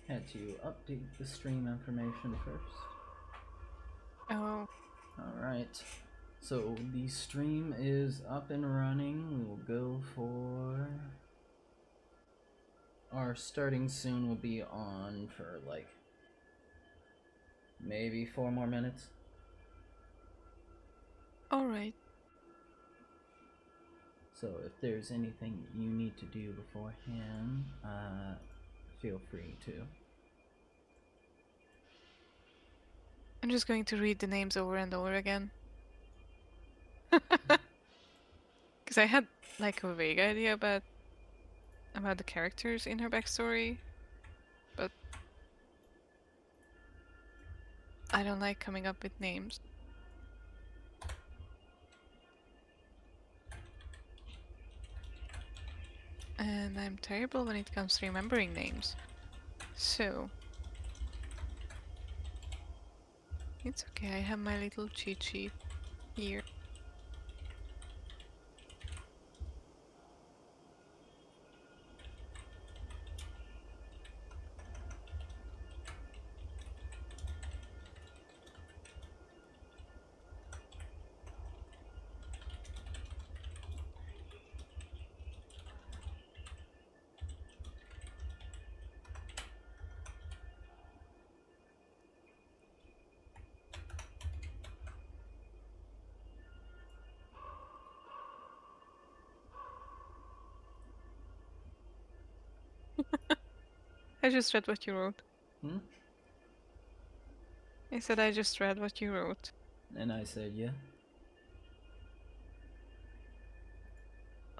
Had to update the stream information first. Oh. Alright. So the stream is up and running. We will go for... Our starting soon will be on for like maybe 4 more minutes. Alright. So if there's anything you need to do beforehand, feel free to. I'm just going to read the names over and over again. Because I had like a vague idea about the characters in her backstory, but I don't like coming up with names. And I'm terrible when it comes to remembering names. So it's okay, I have my little cheat sheet here. I just read what you wrote. I said I just read what you wrote. And I said, yeah.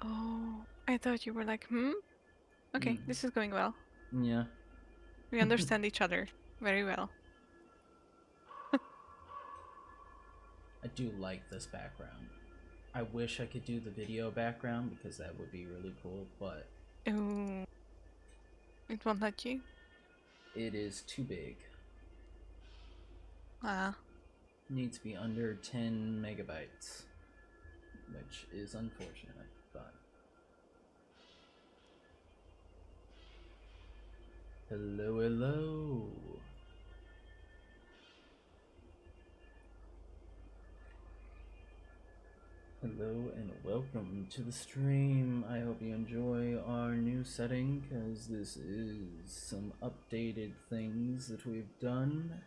Oh, I thought you were like, Okay, this is going well. Yeah. We understand each other very well. I do like this background. I wish I could do the video background because that would be really cool, but... Ooh. It won't let you? It is too big. Ah. Needs to be under 10 megabytes, which is unfortunate, but... Hello, hello! Hello and welcome to the stream. I hope you enjoy our new setting, because this is some updated things that we've done.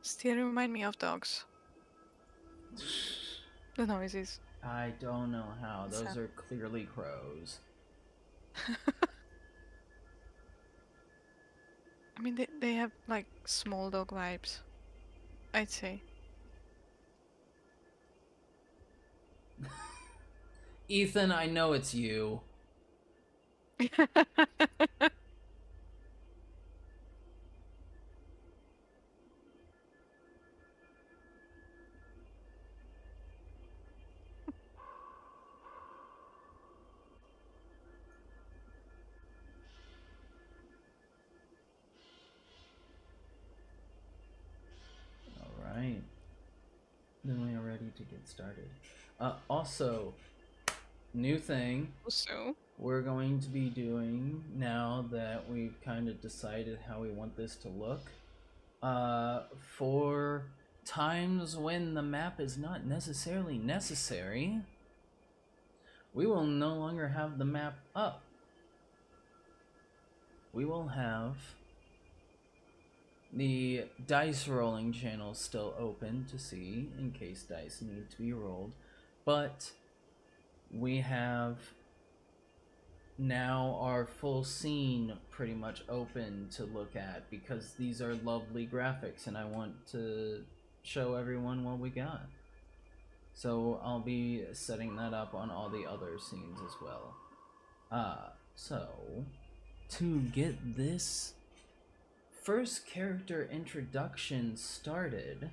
Still remind me of dogs. The noises. I don't know how. Those are clearly crows. I mean, they have like small dog vibes, I'd say. Ethan, I know it's you. Alright. Then we are ready to get started. Also, new thing. So? We're going to be doing, now that we've kind of decided how we want this to look, for times when the map is not necessarily necessary, we will no longer have the map up. We will have the dice rolling channel still open to see in case dice need to be rolled, but we have now our full scene pretty much open to look at because these are lovely graphics and I want to show everyone what we got. So I'll be setting that up on all the other scenes as well. So to get this first character introduction started,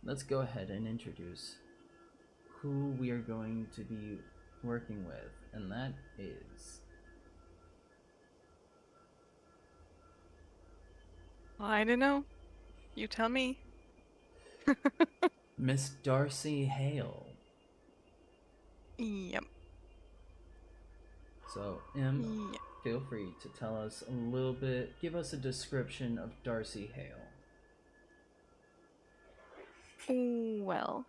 let's go ahead and introduce who we are going to be working with, and that is I don't know. You tell me. Miss Darcy Hale. Yep. So, Yeah. feel free to tell us a little bit, give us a description of Darcy Hale. Well,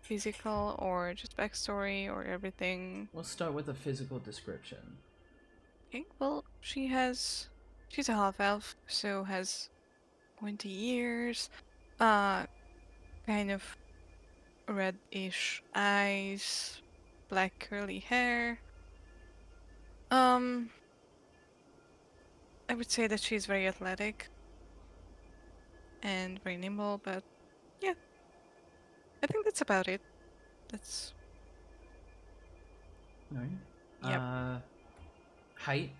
physical or just backstory or everything. We'll start with a physical description. Okay, well, she's a half elf, so has pointy ears, uh, kind of reddish eyes, black curly hair. Um, I would say that she's very athletic and very nimble, but yeah, I think that's about it. That's Alright. yep. Height?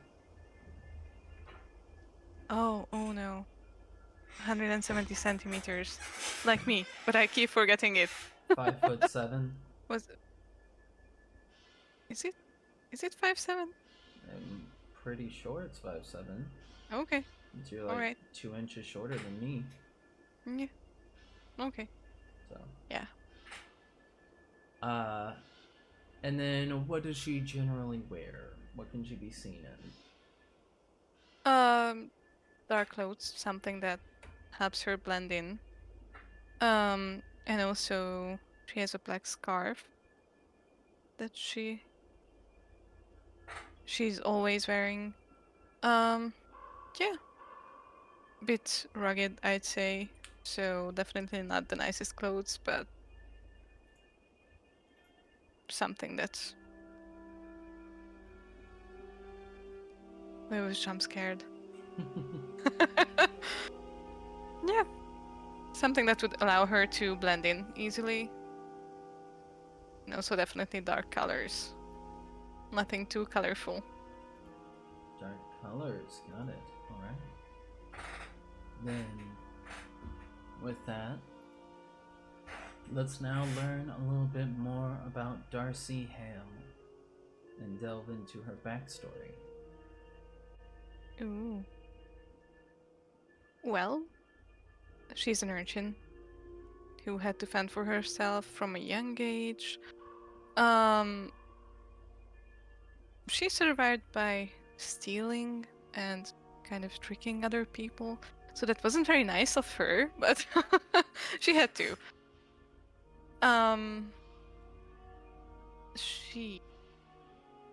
Oh no. 170 centimeters. Like me, but I keep forgetting it. 5'7". Was is it? Is it 5'7"? I'm pretty sure it's 5'7". Okay. You're All like right. 2 inches shorter than me. Yeah. Okay. So. Yeah. And then what does she generally wear? What can she be seen in? Dark clothes, something that helps her blend in. And also she has a black scarf that she's always wearing. Um, yeah, bit rugged, I'd say. So definitely not the nicest clothes, but something that's. I was jump scared. Yeah, something that would allow her to blend in easily. And also definitely dark colors. Nothing too colorful. Dark colors, got it. Alright. Then, with that, let's now learn a little bit more about Darcy Hale and delve into her backstory. Ooh. Well, she's an urchin who had to fend for herself from a young age. Um, she survived by stealing and kind of tricking other people. So that wasn't very nice of her, but she had to. Um, she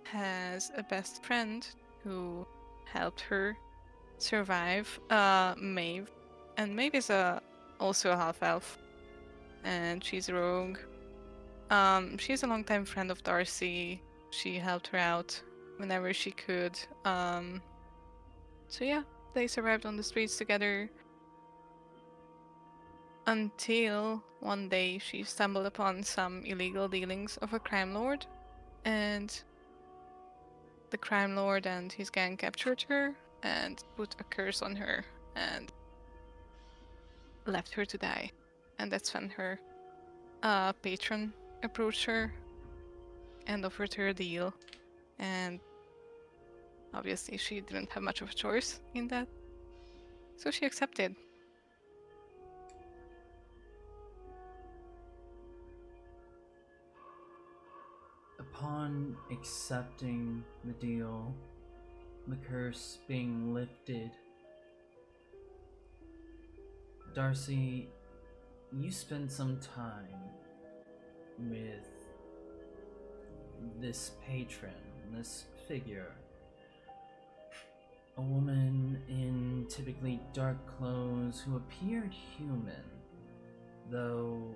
has a best friend who helped her survive, Maeve. And Maeve is also a half elf, and she's a rogue. She's a longtime friend of Darcy. She helped her out whenever she could. So yeah, they survived on the streets together until one day she stumbled upon some illegal dealings of a crime lord, and the crime lord and his gang captured her and put a curse on her and left her to die. And that's when her patron approached her and offered her a deal, and obviously she didn't have much of a choice in that, so she accepted. Upon accepting the deal, the curse being lifted, Darcy, you spend some time with this patron, this figure. A woman in typically dark clothes who appeared human, though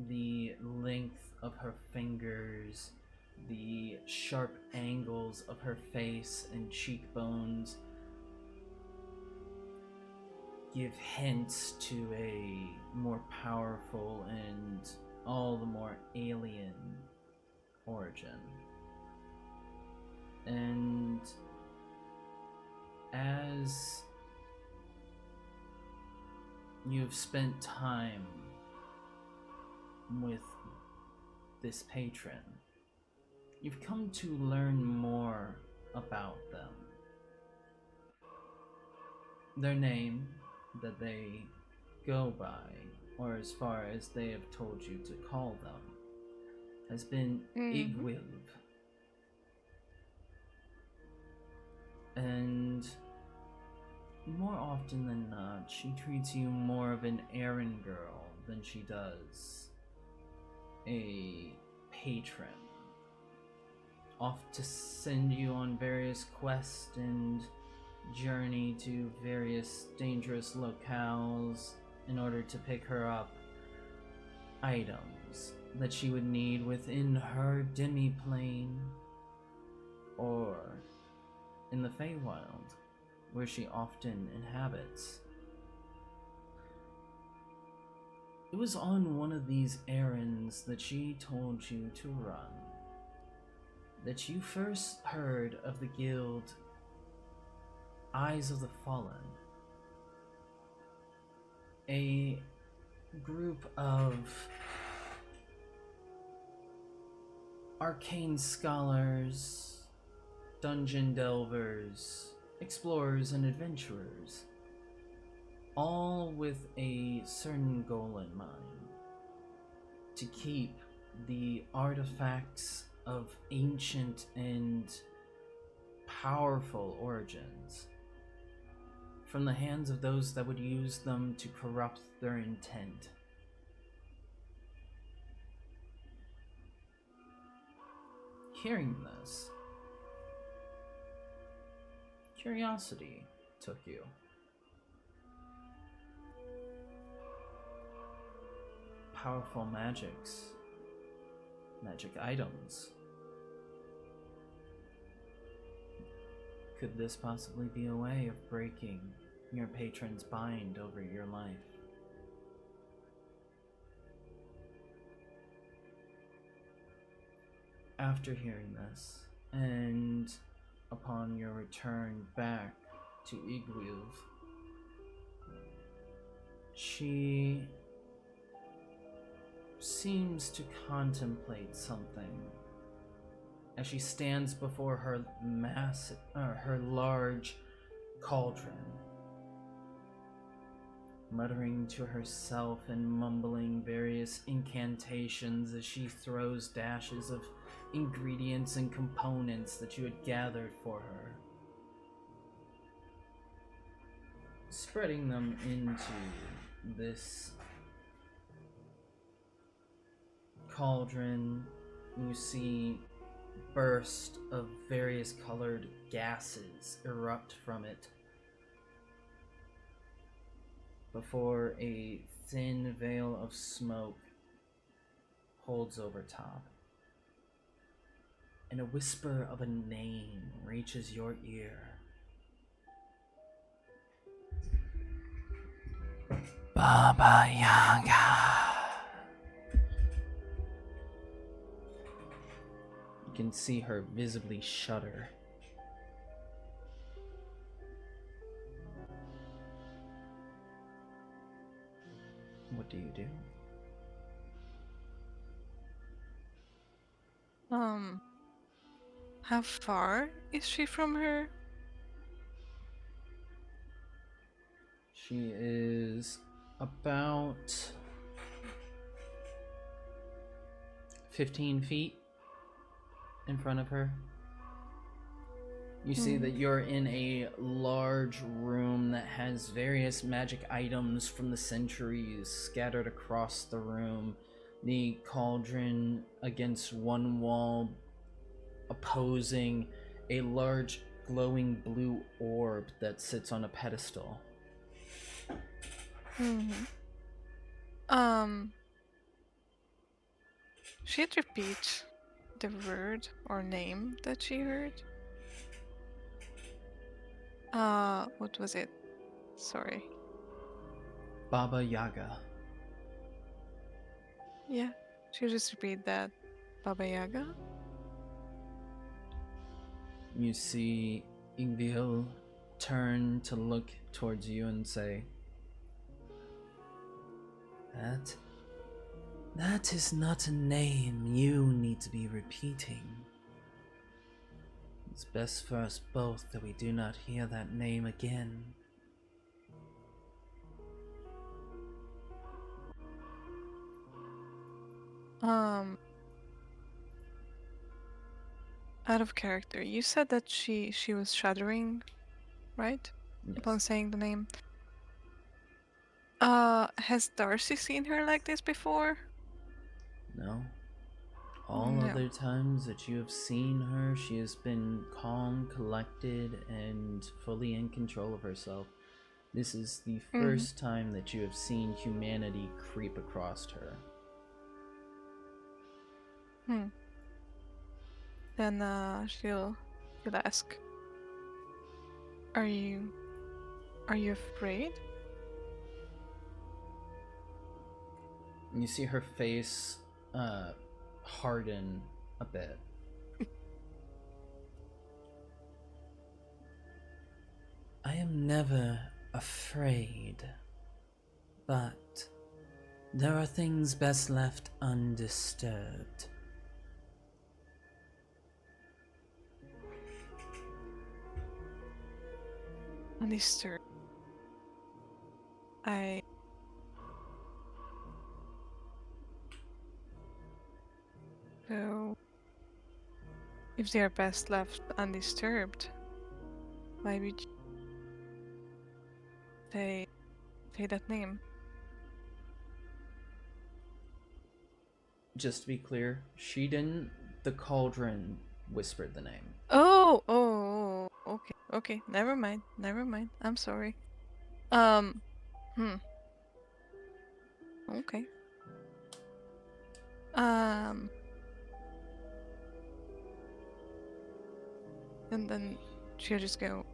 the length of her fingers, the sharp angles of her face and cheekbones give hints to a more powerful and all the more alien origin. you've spent time with this patron, you've come to learn more about them. Their name that they go by, or as far as they have told you to call them, has been Igwilv. And more often than not, she treats you more of an errand girl than she does a patron. Off to send you on various quests and journey to various dangerous locales in order to pick her up items that she would need within her demi-plane or in the Feywild, where she often inhabits. It was on one of these errands that she told you to run that you first heard of the guild Eyes of the Fallen, a group of arcane scholars, dungeon delvers, explorers, and adventurers, all with a certain goal in mind: to keep the artifacts of ancient and powerful origins from the hands of those that would use them to corrupt their intent. Hearing this, curiosity took you. Powerful magic items. Could this possibly be a way of breaking your patron's bind over your life? After hearing this, and upon your return back to Igwilv, she seems to contemplate something as she stands before her large cauldron, muttering to herself and mumbling various incantations as she throws dashes of ingredients and components that you had gathered for her, spreading them into this cauldron. You see bursts of various colored gases erupt from it before a thin veil of smoke holds over top, and a whisper of a name reaches your ear. Baba Yaga. You can see her visibly shudder. What do you do? How far is she from her? She is about 15 feet in front of her. You see that you're in a large room that has various magic items from the centuries scattered across the room. The cauldron against one wall opposing a large glowing blue orb that sits on a pedestal. She'd repeat the word or name that she heard. What was it? Sorry. Baba Yaga. Yeah, she'll just repeat that. Baba Yaga? You see Ingvild turn to look towards you and say, That is not a name you need to be repeating. It's best for us both that we do not hear that name again. Out of character, you said that she was shuddering, right? Upon Yes. saying the name. Has Darcy seen her like this before? No. All No. other times that you have seen her, she has been calm, collected, and fully in control of herself. This is the first time that you have seen humanity creep across her. Then she'll ask, Are you afraid? You see her face harden a bit. I am never afraid, but there are things best left undisturbed. Undisturbed. So, if they are best left undisturbed, why would you say that name? Just to be clear, she didn't. The cauldron whispered the name. Oh, okay. Never mind. I'm sorry. Okay. And then she'll just go,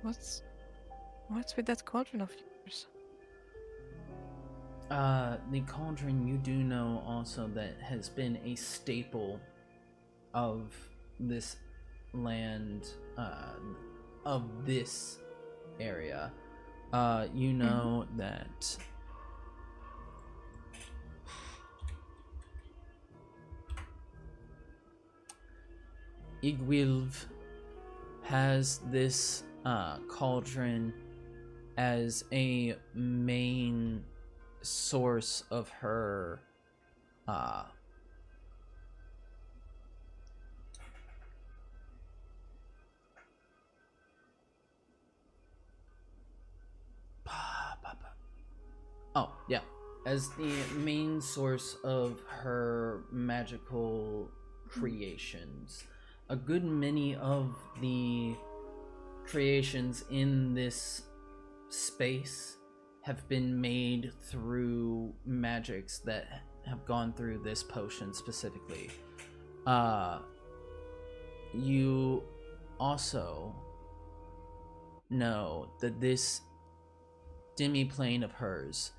What's with that cauldron of yours? The cauldron, you do know also that has been a staple of this land, of this area. You know that Igwilv has this cauldron as a main source of her oh yeah, as the main source of her magical creations. A good many of the creations in this space have been made through magics that have gone through this potion specifically. You also know that this demi-plane of hers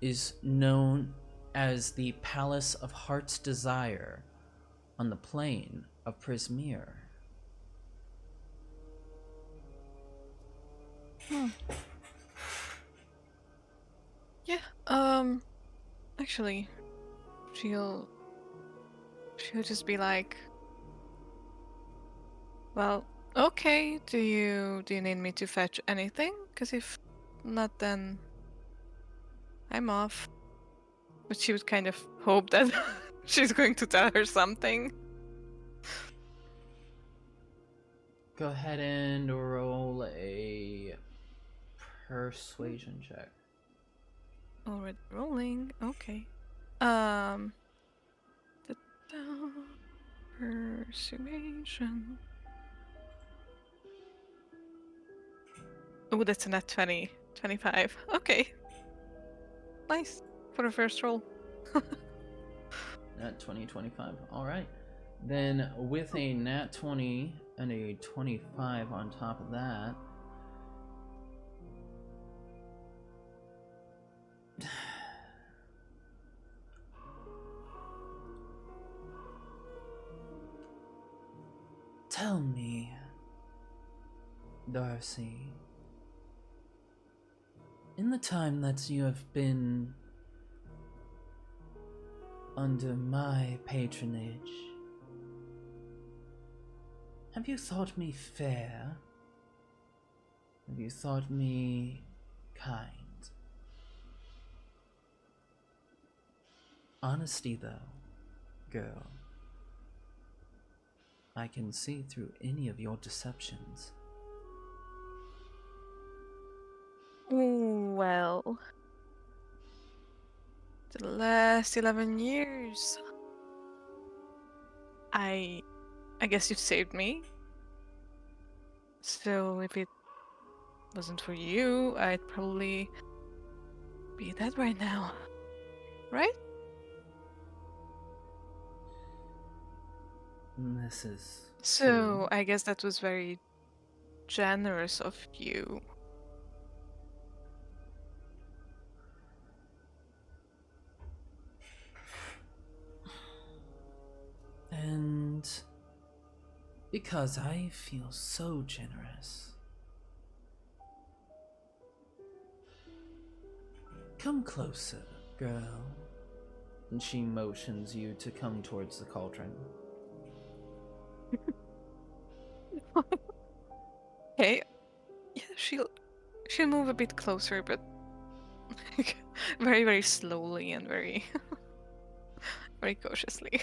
is known as the Palace of Heart's Desire on the plane of Prismere. Yeah, actually, she'll just be like, well, okay, do you need me to fetch anything? Because if not, then I'm off. But she would kind of hope that she's going to tell her something. Go ahead and roll a persuasion check. Already rolling. Okay. Persuasion. Oh, that's a nat 20. 25. Okay. Nice. For the first roll. Nat 20, 25. Alright. Then with a nat 20 and a 25 on top of that, tell me, Darcy, in the time that you have been under my patronage. Have you thought me fair? Have you thought me kind? Honesty, though, girl. I can see through any of your deceptions. Well, the last 11 years, I guess you've saved me. So if it wasn't for you, I'd probably be dead right now. Right? This is So true. I guess that was very generous of you. And because I feel so generous. Come closer, girl. And she motions you to come towards the cauldron. Okay. Yeah, she'll move a bit closer, but very, very slowly and very very cautiously.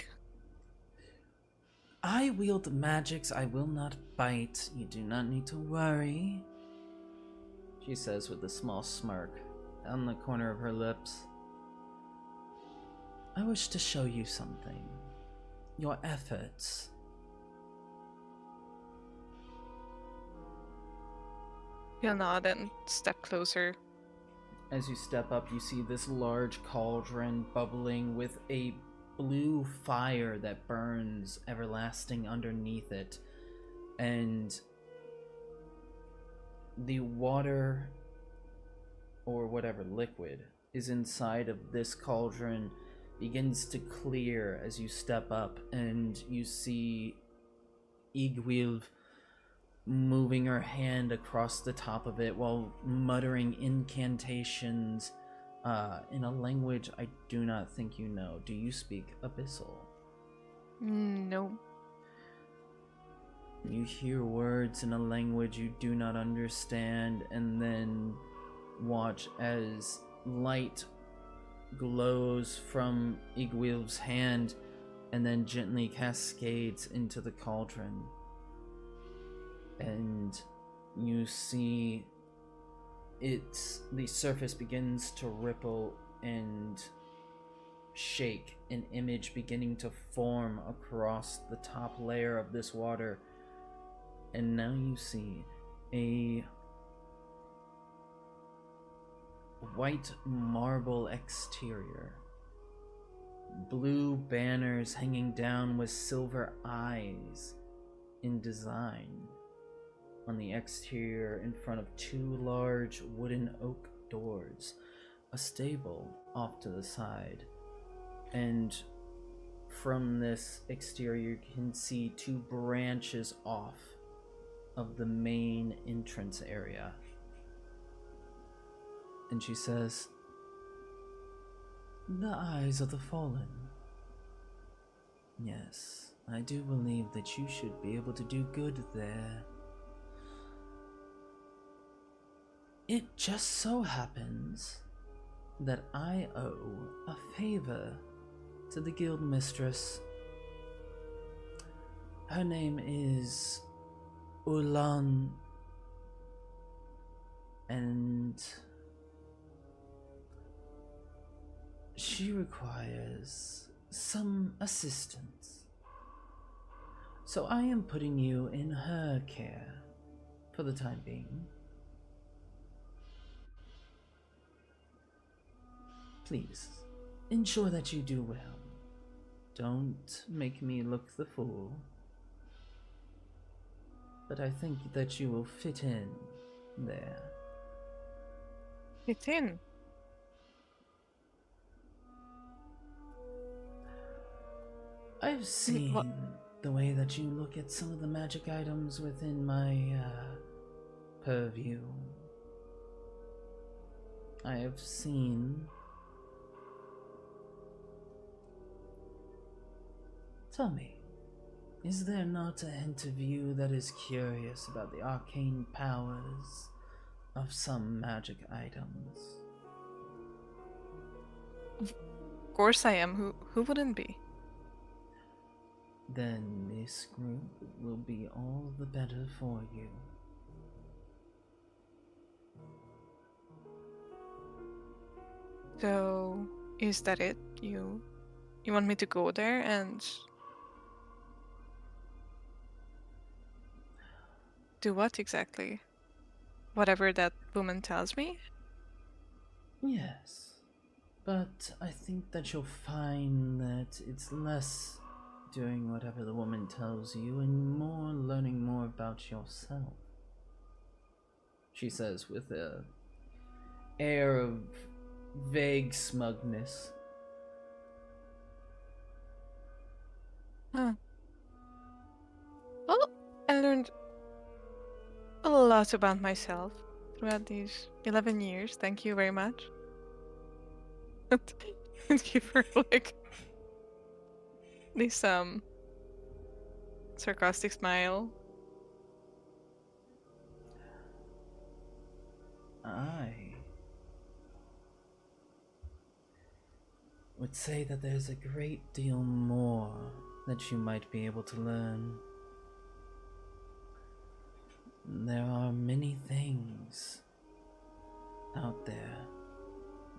I wield magics I will not bite. You do not need to worry, she says with a small smirk on the corner of her lips. I wish to show you something. Your efforts. You'll nod and step closer. As you step up, you see this large cauldron bubbling with a blue fire that burns everlasting underneath it. And the water, or whatever liquid, is inside of this cauldron begins to clear as you step up, and you see Igwilv moving her hand across the top of it while muttering incantations in a language I do not think you know. Do you speak Abyssal? No. You hear words in a language you do not understand, and then watch as light glows from Igwilv's hand and then gently cascades into the cauldron. And you see the surface begins to ripple and shake, an image beginning to form across the top layer of this water. And now you see a white marble exterior, blue banners hanging down with silver eyes in design on the exterior in front of two large wooden oak doors, a stable off to the side, and from this exterior you can see two branches off of the main entrance area. And she says, "The eyes of the fallen. Yes, I do believe that you should be able to do good there. It just so happens that I owe a favor to the guild mistress. Her name is Ulan, and she requires some assistance. So I am putting you in her care for the time being. Please, ensure that you do well. Don't make me look the fool. But I think that you will fit in there." Fit in. I've seen the way that you look at some of the magic items within my purview. I have seen Tell me, is there not a hint of you that is curious about the arcane powers of some magic items? Of course I am. Who wouldn't be? Then this group will be all the better for you. So, is that it? You want me to go there and do what exactly? Whatever that woman tells me? Yes, but I think that you'll find that it's less doing whatever the woman tells you and more learning more about yourself. She says with a air of vague smugness. Huh. Well, I learned a lot about myself throughout these 11 years. Thank you very much. And give her like this sarcastic smile. I would say that there's a great deal more that you might be able to learn. There are many things out there,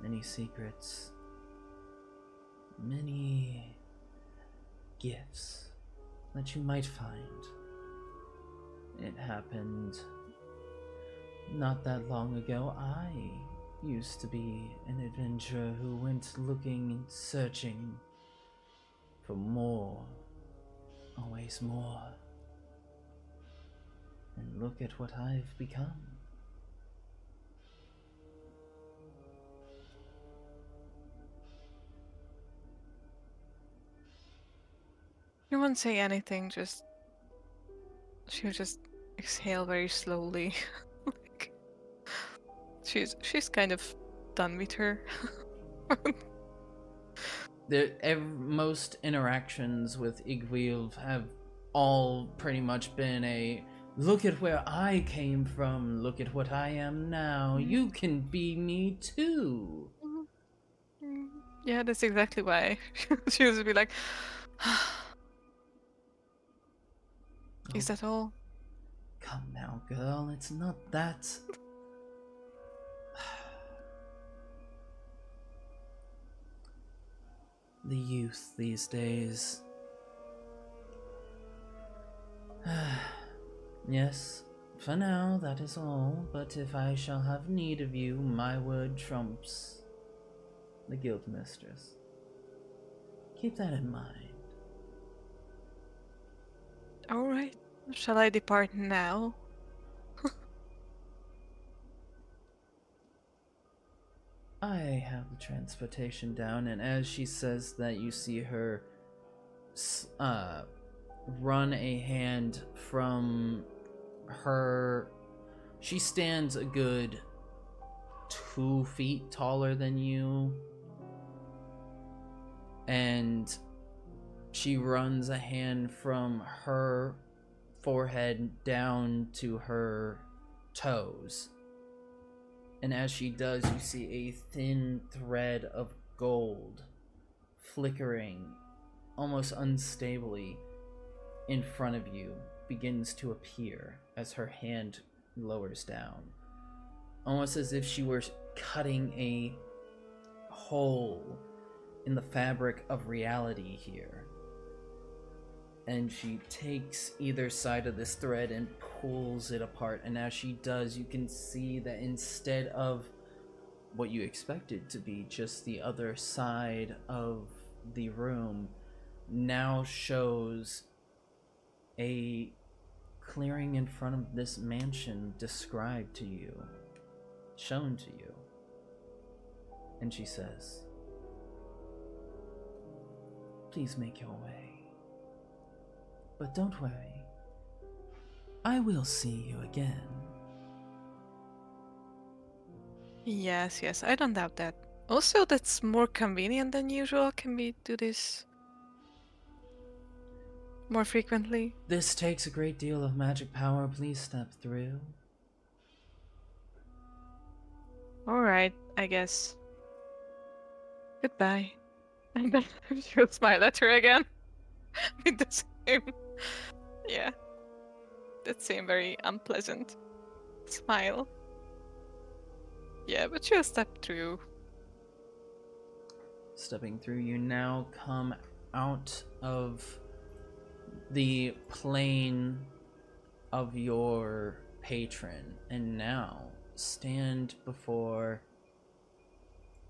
many secrets, many gifts that you might find. It happened not that long ago. I used to be an adventurer who went looking and searching for more, always more. And look at what I've become. You won't say anything, she'll just exhale very slowly. Like, she's kind of done with her. Most interactions with Igwilv have all pretty much been a look at where I came from, look at what I am now, you can be me too. Yeah, that's exactly why. She would be like, is that all? Come now, girl, it's not that. The youth these days. Yes, for now that is all, but if I shall have need of you, my word trumps the guild mistress. Keep that in mind. Alright, shall I depart now? I have the transportation down, and as she says that, you see her run a hand from her. She stands a good 2 feet taller than you, and she runs a hand from her forehead down to her toes. And as she does, you see a thin thread of gold flickering almost unstably in front of you begins to appear as her hand lowers down. Almost as if she were cutting a hole in the fabric of reality here. And she takes either side of this thread and pulls it apart, and as she does, you can see that instead of what you expected to be just the other side of the room, now shows a clearing in front of this mansion described to you, shown to you. And she says, "Please make your way. But don't worry, I will see you again." Yes, I don't doubt that. Also, that's more convenient than usual. Can we do this more frequently. This takes a great deal of magic power. Please step through. Alright, I guess. Goodbye. And then she'll smile at her again. With the same, yeah, that same very unpleasant smile. Yeah, but she'll step through. Stepping through, you now come out of the plane of your patron and now stand before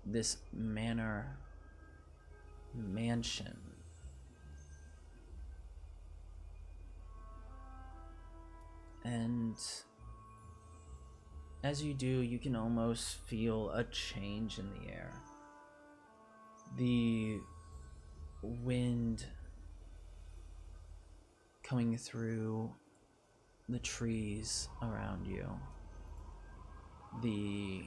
this mansion. And as you do, you can almost feel a change in the air. The wind coming through the trees around you. The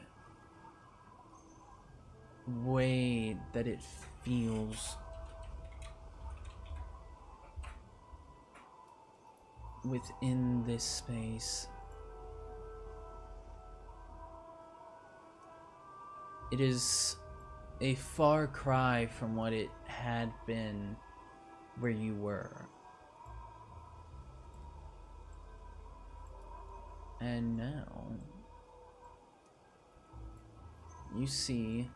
way that it feels within this space. It is a far cry from what it had been where you were. And now you see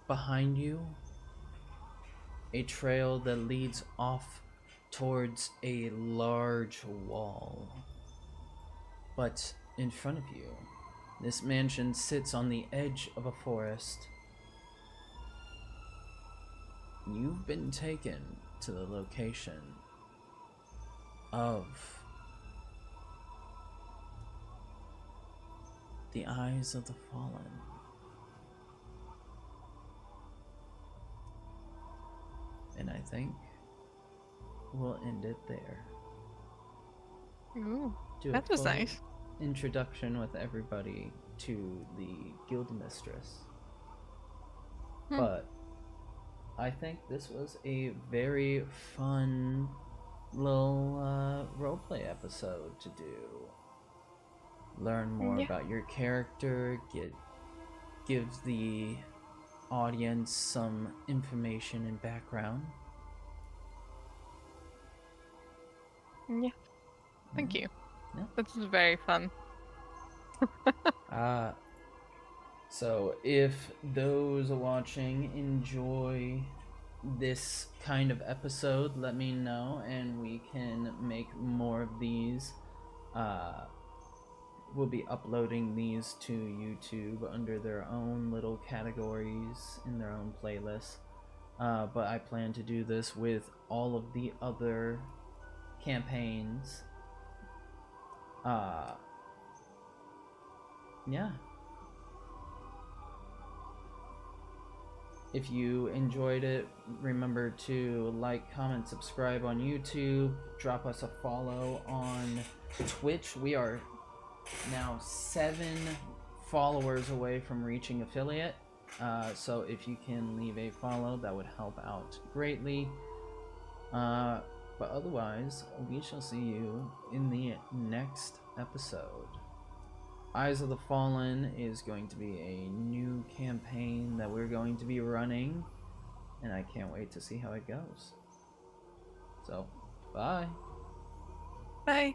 behind you a trail that leads off towards a large wall. But in front of you, this mansion sits on the edge of a forest. You've been taken to the location of the Eyes of the Fallen. And I think we'll end it there. Ooh, Do a that was full nice. introduction with everybody to the guild mistress. But I think this was a very fun little roleplay episode to do. Learn more about your character, give the audience some information and background. Yeah. Thank you. Yeah. This was very fun. So if those watching enjoy this kind of episode, let me know and we can make more of these. We'll be uploading these to YouTube under their own little categories in their own playlists. But I plan to do this with all of the other campaigns. Yeah. If you enjoyed it, remember to like, comment, subscribe on YouTube. Drop us a follow on Twitch. We are now 7 followers away from reaching affiliate. So if you can leave a follow, that would help out greatly. But otherwise, we shall see you in the next episode. Eyes of the Fallen is going to be a new campaign that we're going to be running, and I can't wait to see how it goes. So, bye. Bye.